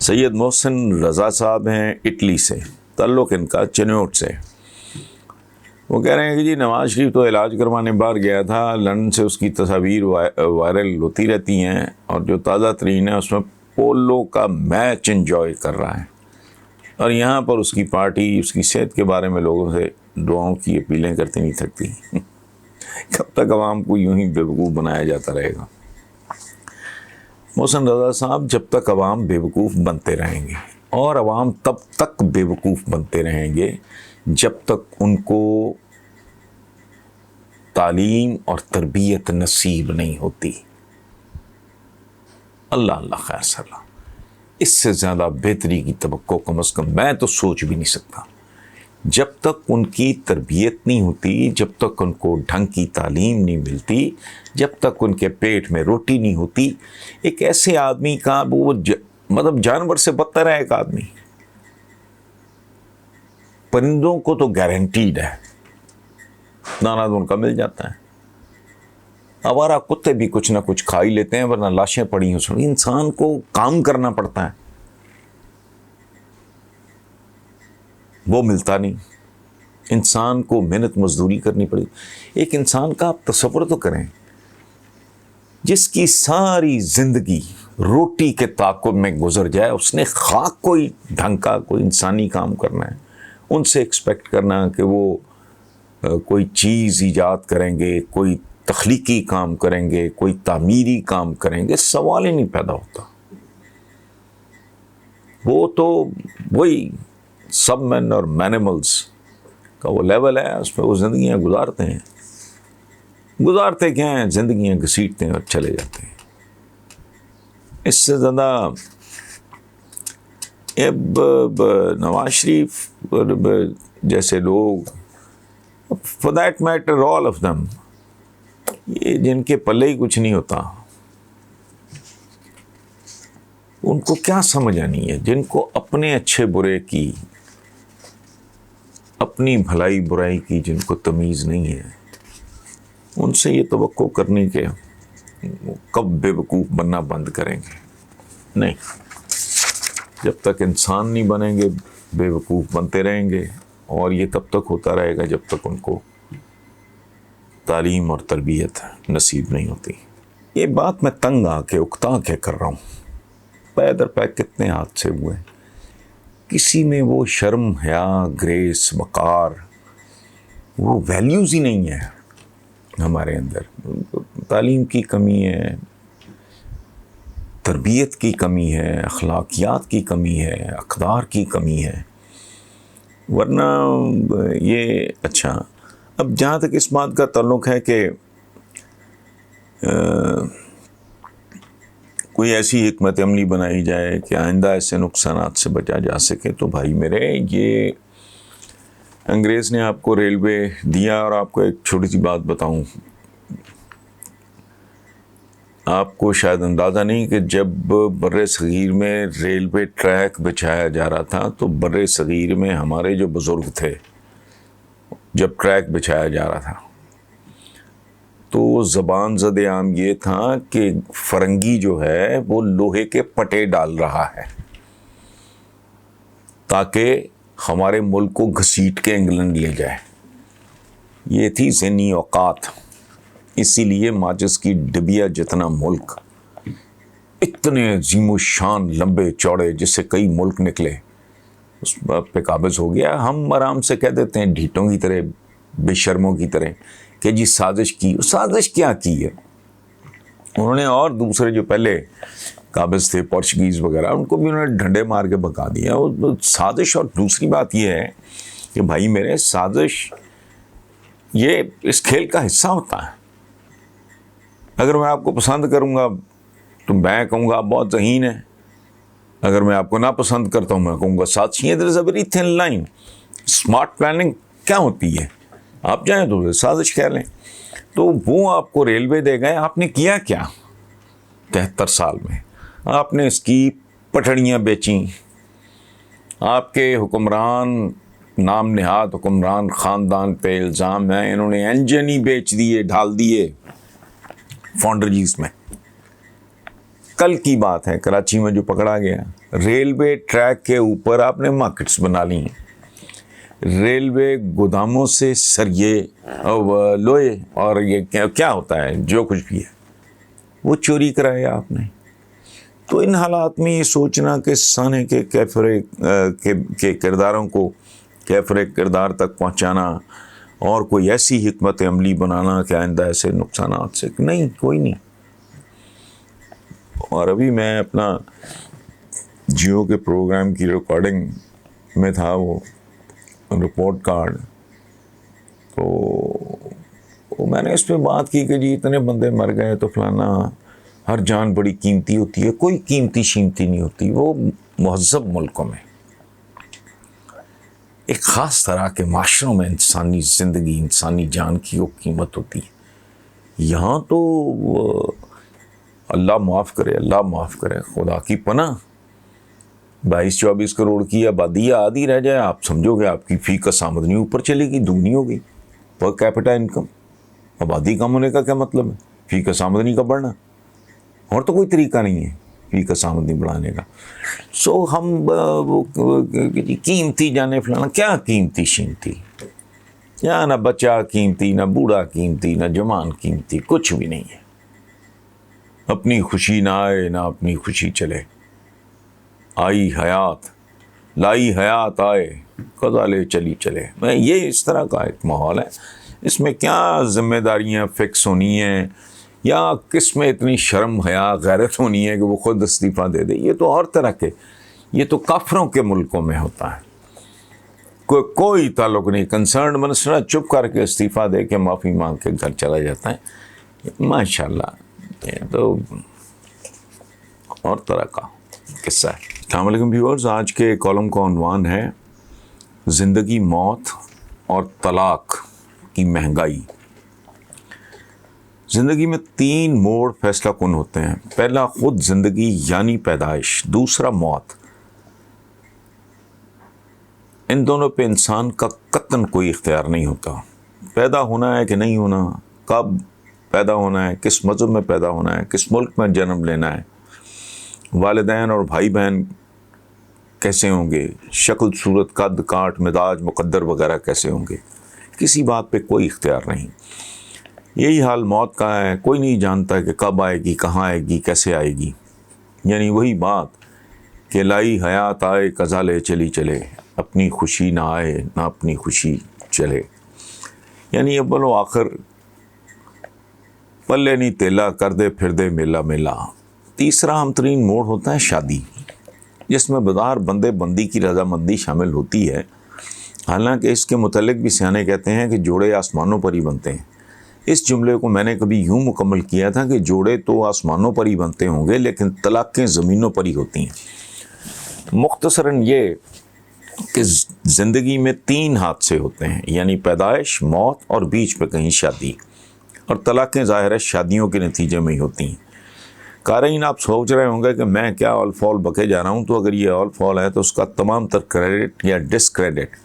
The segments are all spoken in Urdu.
سید محسن رضا صاحب ہیں اٹلی سے، تعلق ان کا چنوٹ سے۔ وہ کہہ رہے ہیں کہ جی نواز شریف تو علاج کروانے باہر گیا تھا، لندن سے اس کی تصاویر وائرل ہوتی رہتی ہیں، اور جو تازہ ترین ہے اس میں پولو کا میچ انجوائے کر رہا ہے، اور یہاں پر اس کی پارٹی اس کی صحت کے بارے میں لوگوں سے دعاؤں کی اپیلیں کرتی نہیں تھکتی۔ کب تک عوام کو یوں ہی بیوقوف بنایا جاتا رہے گا؟ محسن رضا صاحب، جب تک عوام بیوقوف بنتے رہیں گے، اور عوام تب تک بیوقوف بنتے رہیں گے جب تک ان کو تعلیم اور تربیت نصیب نہیں ہوتی۔ اللہ خیر صلاح، اس سے زیادہ بہتری کی توقع کم از کم میں تو سوچ بھی نہیں سکتا۔ جب تک ان کی تربیت نہیں ہوتی، جب تک ان کو ڈھنگ کی تعلیم نہیں ملتی، جب تک ان کے پیٹ میں روٹی نہیں ہوتی، ایک ایسے آدمی کا وہ مطلب جانور سے بدتر ہے ایک آدمی۔ پرندوں کو تو گارنٹیڈ ہے دانا تو ان کا مل جاتا ہے، آوارہ کتے بھی کچھ نہ کچھ کھا ہی لیتے ہیں، ورنہ لاشیں پڑی ہیں۔ انسان کو کام کرنا پڑتا ہے، وہ ملتا نہیں۔ انسان کو محنت مزدوری کرنی پڑی۔ ایک انسان کا آپ تصور تو کریں جس کی ساری زندگی روٹی کے تعاقب میں گزر جائے، اس نے خاک کوئی ڈھنگ کا کوئی انسانی کام کرنا ہے، ان سے ایکسپیکٹ کرنا کہ وہ کوئی چیز ایجاد کریں گے، کوئی تخلیقی کام کریں گے، کوئی تعمیری کام کریں گے، سوال ہی نہیں پیدا ہوتا۔ وہ تو وہی سب مین اور مینیملز کا وہ لیول ہے، اس پہ وہ زندگیاں گزارتے کیا ہیں، زندگیاں گھسیٹتے ہیں اور چلے جاتے ہیں۔ اس سے زیادہ اب نواز شریف جیسے لوگ، for that matter all of them، یہ جن کے پلے ہی کچھ نہیں ہوتا، ان کو کیا سمجھ آنی ہے؟ جن کو اپنے اچھے برے کی، اپنی بھلائی برائی کی جن کو تمیز نہیں ہے، ان سے یہ توقع کرنی کہ کب بے وقوف بننا بند کریں گے؟ نہیں، جب تک انسان نہیں بنیں گے بے وقوف بنتے رہیں گے، اور یہ تب تک ہوتا رہے گا جب تک ان کو تعلیم اور تربیت نصیب نہیں ہوتی۔ یہ بات میں تنگ آ کے اکتا کے کر رہا ہوں۔ پے در پے کتنے حادثے ہوئے، کسی میں وہ شرم حیا گریس وقار وہ ویلیوز ہی نہیں ہے ہمارے اندر۔ تعلیم کی کمی ہے، تربیت کی کمی ہے، اخلاقیات کی کمی ہے، اقدار کی کمی ہے، ورنہ یہ اچھا۔ اب جہاں تک اس بات کا تعلق ہے کہ کوئی ایسی حکمت عملی بنائی جائے کہ آئندہ ایسے نقصانات سے بچا جا سکے، تو بھائی میرے، یہ انگریز نے آپ کو ریلوے دیا، اور آپ کو ایک چھوٹی سی بات بتاؤں، آپ کو شاید اندازہ نہیں کہ جب بر صغیر میں ریلوے ٹریک بچھایا جا رہا تھا، تو بر صغیر میں ہمارے جو بزرگ تھے، جب ٹریک بچھایا جا رہا تھا تو زبان زد عام یہ تھا کہ فرنگی جو ہے وہ لوہے کے پٹے ڈال رہا ہے تاکہ ہمارے ملک کو گھسیٹ کے انگلینڈ لے جائے۔ یہ تھی ذہنی اوقات۔ اسی لیے ماچس کی ڈبیا جتنا ملک، اتنے عظیم و شان لمبے چوڑے جس سے کئی ملک نکلے، اس پہ قابض ہو گیا۔ ہم آرام سے کہہ دیتے ہیں ڈھیٹوں کی طرح، بے شرموں کی طرح کہ جی سازش کی۔ سازش کیا کی ہے انہوں نے؟ اور دوسرے جو پہلے قابض تھے پورچگیز وغیرہ، ان کو بھی انہوں نے ڈنڈے مار کے بھگا دیا۔ سازش، اور دوسری بات یہ ہے کہ بھائی میرے، سازش یہ اس کھیل کا حصہ ہوتا ہے۔ اگر میں آپ کو پسند کروں گا تو میں کہوں گا آپ بہت ذہین ہیں، اگر میں آپ کو ناپسند کرتا ہوں میں کہوں گا سازش۔ there is a very thin line۔ Smart planning کیا ہوتی ہے؟ آپ جائیں تو سازش کہہ لیں۔ تو وہ آپ کو ریلوے دے گئے، آپ نے کیا کیا 73 سال میں؟ آپ نے اس کی پٹڑیاں بیچیں، آپ کے حکمران، نام نہاد حکمران خاندان پہ الزام ہے انہوں نے انجن ہی بیچ دیے، ڈھال دیے فونڈریز میں۔ کل کی بات ہے کراچی میں جو پکڑا گیا، ریلوے ٹریک کے اوپر آپ نے مارکیٹس بنا لی ہیں، ریلوے گوداموں سے سریے لوہے اور یہ کیا ہوتا ہے جو کچھ بھی ہے وہ چوری کرایا آپ نے. تو ان حالات میں یہ سوچنا کہ سانے کے کے کرداروں کو کیفر کردار تک پہنچانا اور کوئی ایسی حکمت عملی بنانا کہ آئندہ ایسے نقصانات سے نہیں، کوئی نہیں. اور ابھی میں اپنا جیو کے پروگرام کی ریکارڈنگ میں تھا، وہ رپورٹ کارڈ، تو میں نے اس پہ بات کی کہ جی اتنے بندے مر گئے تو فلانا، ہر جان بڑی قیمتی ہوتی ہے. کوئی قیمتی شیمتی نہیں ہوتی. وہ مہذب ملکوں میں، ایک خاص طرح کے معاشروں میں انسانی زندگی، انسانی جان کی وہ قیمت ہوتی ہے. یہاں تو اللہ معاف کرے، اللہ معاف کرے، خدا کی پناہ، 22-24 کروڑ کی آبادی آدھی رہ جائے، آپ سمجھو گے آپ کی فی کس آمدنی اوپر چلے گی، دگنی ہوگی. پر کیپٹا انکم، آبادی کم ہونے کا کیا مطلب ہے؟ فی کس آمدنی کا بڑھنا، اور تو کوئی طریقہ نہیں ہے فی کس آمدنی بڑھانے کا. سو ہم قیمتی جانے فلانا، کیا قیمتی شیمتی، یا نہ بچہ قیمتی، نہ بوڑھا قیمتی، نہ جوان قیمتی، کچھ بھی نہیں ہے. اپنی خوشی نہ آئے نہ اپنی خوشی چلے. آئی حیات لائی حیات آئے، قضا لے چلی چلے. میں یہ اس طرح کا ایک ماحول ہے. اس میں کیا ذمہ داریاں فکس ہونی ہیں، یا کس میں اتنی شرم حیا غیرت ہونی ہے کہ وہ خود استعفیٰ دے دے. یہ تو اور طرح کے، یہ تو کافروں کے ملکوں میں ہوتا ہے. کوئی تعلق نہیں، کنسرنڈ منسٹر چپ کر کے استعفیٰ دے کے معافی مانگ کے گھر چلا جاتا ہے. ماشاء اللہ، یہ تو اور طرح کا قصہ ہے. السلام علیکم ویورز، آج کے کالم کا عنوان ہے زندگی، موت اور طلاق کی مہنگائی. زندگی میں 3 موڑ فیصلہ کن ہوتے ہیں. پہلا خود زندگی یعنی پیدائش، دوسرا موت. ان دونوں پہ انسان کا قطعاً کوئی اختیار نہیں ہوتا. پیدا ہونا ہے کہ نہیں ہونا، کب پیدا ہونا ہے، کس مذہب میں پیدا ہونا ہے، کس ملک میں جنم لینا ہے، والدین اور بھائی بہن کیسے ہوں گے، شکل صورت قد کاٹ مزاج مقدر وغیرہ کیسے ہوں گے، کسی بات پہ کوئی اختیار نہیں. یہی حال موت کا ہے. کوئی نہیں جانتا کہ کب آئے گی، کہاں آئے گی، کیسے آئے گی. یعنی وہی بات کہ لائی حیات آئے قضا لے چلی چلے، اپنی خوشی نہ آئے نہ اپنی خوشی چلے. یعنی اول و آخر پلے نہیں تیلا، کر دے پھر دے میلا میلا. تیسرا اہم ترین موڑ ہوتا ہے شادی، جس میں بظاہر بندے بندی کی رضامندی شامل ہوتی ہے. حالانکہ اس کے متعلق بھی سیانے کہتے ہیں کہ جوڑے آسمانوں پر ہی بنتے ہیں. اس جملے کو میں نے کبھی یوں مکمل کیا تھا کہ جوڑے تو آسمانوں پر ہی بنتے ہوں گے، لیکن طلاقیں زمینوں پر ہی ہوتی ہیں. مختصراً یہ کہ زندگی میں 3 حادثے ہوتے ہیں، یعنی پیدائش، موت اور بیچ پہ کہیں شادی. اور طلاقیں ظاہر ہے شادیوں کے نتیجے میں ہی ہوتی ہیں. قارئین آپ سوچ رہے ہوں گے کہ میں کیا آل فال بکے جا رہا ہوں. تو اگر یہ آل فال ہے تو اس کا تمام تر کریڈٹ یا ڈسکریڈٹ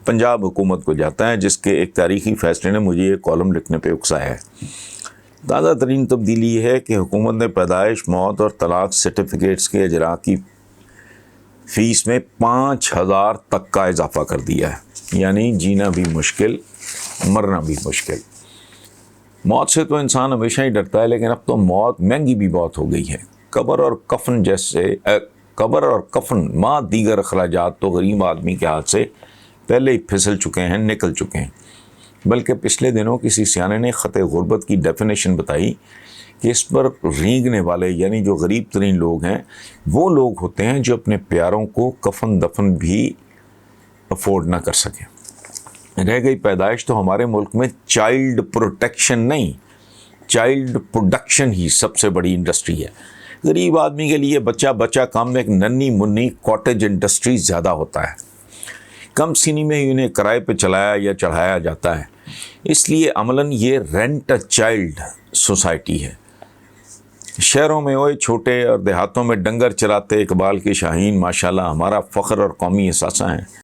پنجاب حکومت کو جاتا ہے، جس کے ایک تاریخی فیصلے نے مجھے یہ کالم لکھنے پہ اکسایا ہے. تازہ ترین تبدیلی یہ ہے کہ حکومت نے پیدائش، موت اور طلاق سرٹیفکیٹس کے اجراء کی فیس میں 5000 تک کا اضافہ کر دیا ہے. یعنی جینا بھی مشکل، مرنا بھی مشکل. موت سے تو انسان ہمیشہ ہی ڈرتا ہے، لیکن اب تو موت مہنگی بھی بہت ہو گئی ہے. قبر اور کفن ماں دیگر اخراجات تو غریب آدمی کے ہاتھ سے پہلے ہی پھسل چکے ہیں، نکل چکے ہیں. بلکہ پچھلے دنوں کسی سیانے نے خط غربت کی ڈیفینیشن بتائی کہ اس پر رینگنے والے، یعنی جو غریب ترین لوگ ہیں، وہ لوگ ہوتے ہیں جو اپنے پیاروں کو کفن دفن بھی افورڈ نہ کر سکیں. رہ گئی پیدائش، تو ہمارے ملک میں چائلڈ پروٹیکشن نہیں، چائلڈ پروڈکشن ہی سب سے بڑی انڈسٹری ہے. غریب آدمی کے لیے بچہ کام میں ایک ننھی منی کاٹیج انڈسٹری زیادہ ہوتا ہے. کم سینی میں ہی انہیں کرائے پہ چلایا یا چڑھایا جاتا ہے. اس لیے عملاً یہ رینٹ اے چائلڈ سوسائٹی ہے. شہروں میں ہوئے چھوٹے اور دیہاتوں میں ڈنگر چلاتے اقبال کے شاہین ماشاءاللہ ہمارا فخر اور قومی اثاثہ ہیں.